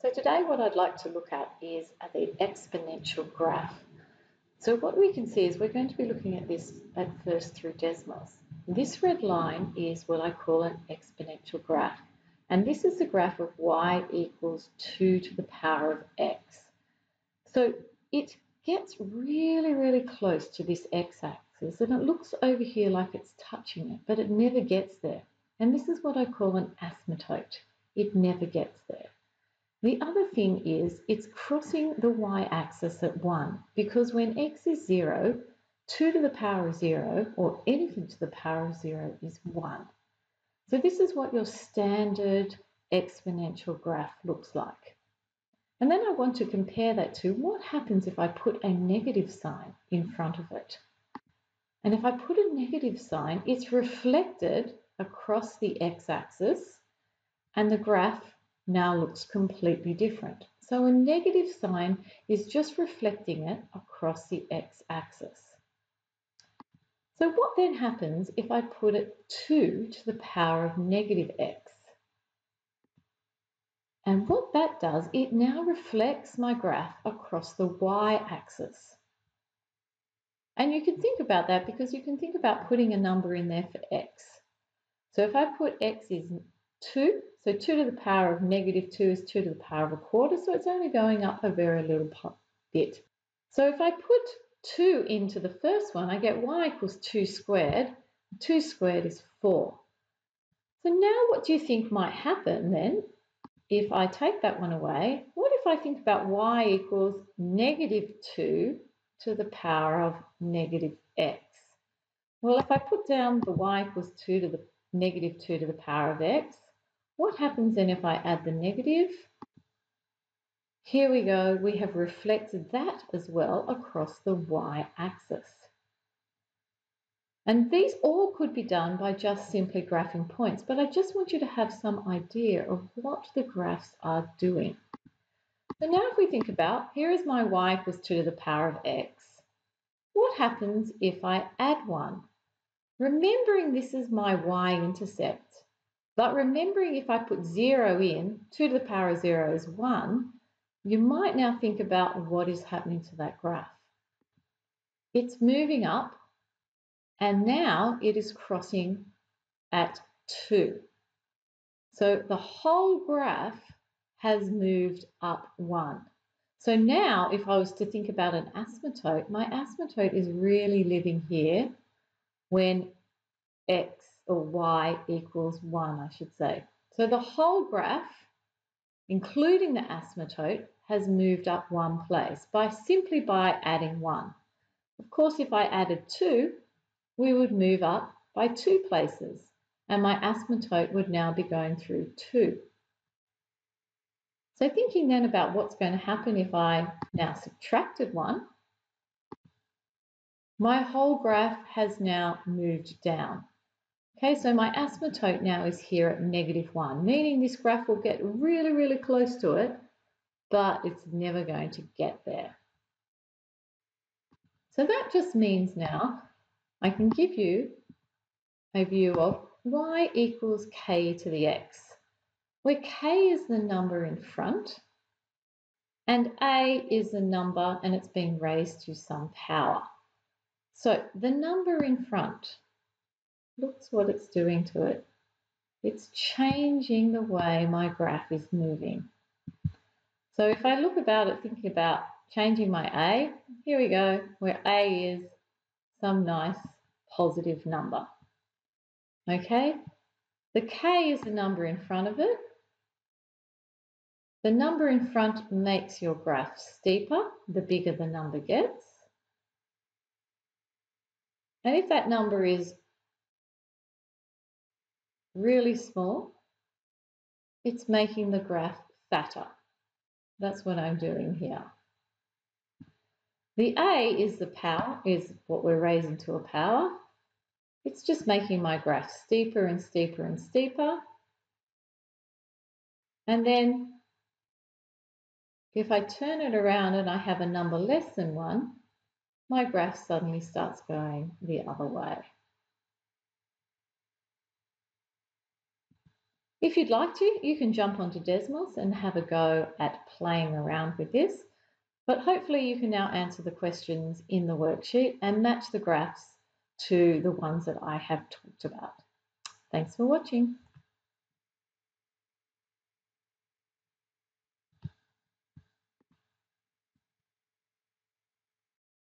So today what I'd like to look at is the exponential graph. So what we can see is we're going to be looking at this at first through decimals. This red line is what I call an exponential graph. And this is the graph of y equals 2 to the power of x. So it gets really, really close to this x-axis and it looks over here like it's touching it, but it never gets there. And this is what I call an asymptote. It never gets there. The other thing is it's crossing the y-axis at 1 because when x is 0, 2 to the power of 0 or anything to the power of 0 is 1. So this is what your standard exponential graph looks like. And then I want to compare that to what happens if I put a negative sign in front of it. And if I put a negative sign, it's reflected across the x-axis and the graph now looks completely different. So a negative sign is just reflecting it across the x-axis. So what then happens if I put it 2 to the power of negative x? And what that does, it now reflects my graph across the y-axis. And you can think about that because you can think about putting a number in there for x. So if I put x is 2, so 2 to the power of negative 2 is 2 to the power of a quarter, so it's only going up a very little bit. So if I put 2 into the first one, I get y equals 2 squared. 2 squared is 4. So now what do you think might happen then if I take that one away? What if I think about y equals negative 2 to the power of negative x? Well, if I put down the y equals 2 to the negative 2 to the power of x, what happens then if I add the negative? Here we go, we have reflected that as well across the y-axis. And these all could be done by just simply graphing points, but I just want you to have some idea of what the graphs are doing. So now if we think about, here is my y equals 2 to the power of x. What happens if I add 1? Remembering this is my y-intercept, but remembering if I put 0 in, 2 to the power of 0 is 1, you might now think about what is happening to that graph. It's moving up, and now it is crossing at 2. So the whole graph has moved up 1. So now if I was to think about an asymptote, my asymptote is really living here when x or y equals 1, I should say. So the whole graph, including the asymptote, has moved up 1 place simply by adding 1. Of course, if I added 2, we would move up by 2 places, and my asymptote would now be going through 2. So thinking then about what's going to happen if I now subtracted 1, my whole graph has now moved down. Okay, so my asymptote now is here at negative 1, meaning this graph will get really, really close to it, but it's never going to get there. So that just means now I can give you a view of y equals k to the x, where k is the number in front and a is the number and it's being raised to some power. So the number in front, look what it's doing to it. It's changing the way my graph is moving. So if I look about it, thinking about changing my a, here we go, where a is some nice positive number. Okay, the k is the number in front of it. The number in front makes your graph steeper, the bigger the number gets. And if that number is really small, it's making the graph fatter. That's what I'm doing here. The a is the power, is what we're raising to a power. It's just making my graph steeper and steeper and steeper. And then if I turn it around and I have a number less than 1, my graph suddenly starts going the other way. If you'd like to, you can jump onto Desmos and have a go at playing around with this, but hopefully you can now answer the questions in the worksheet and match the graphs to the ones that I have talked about. Thanks for watching.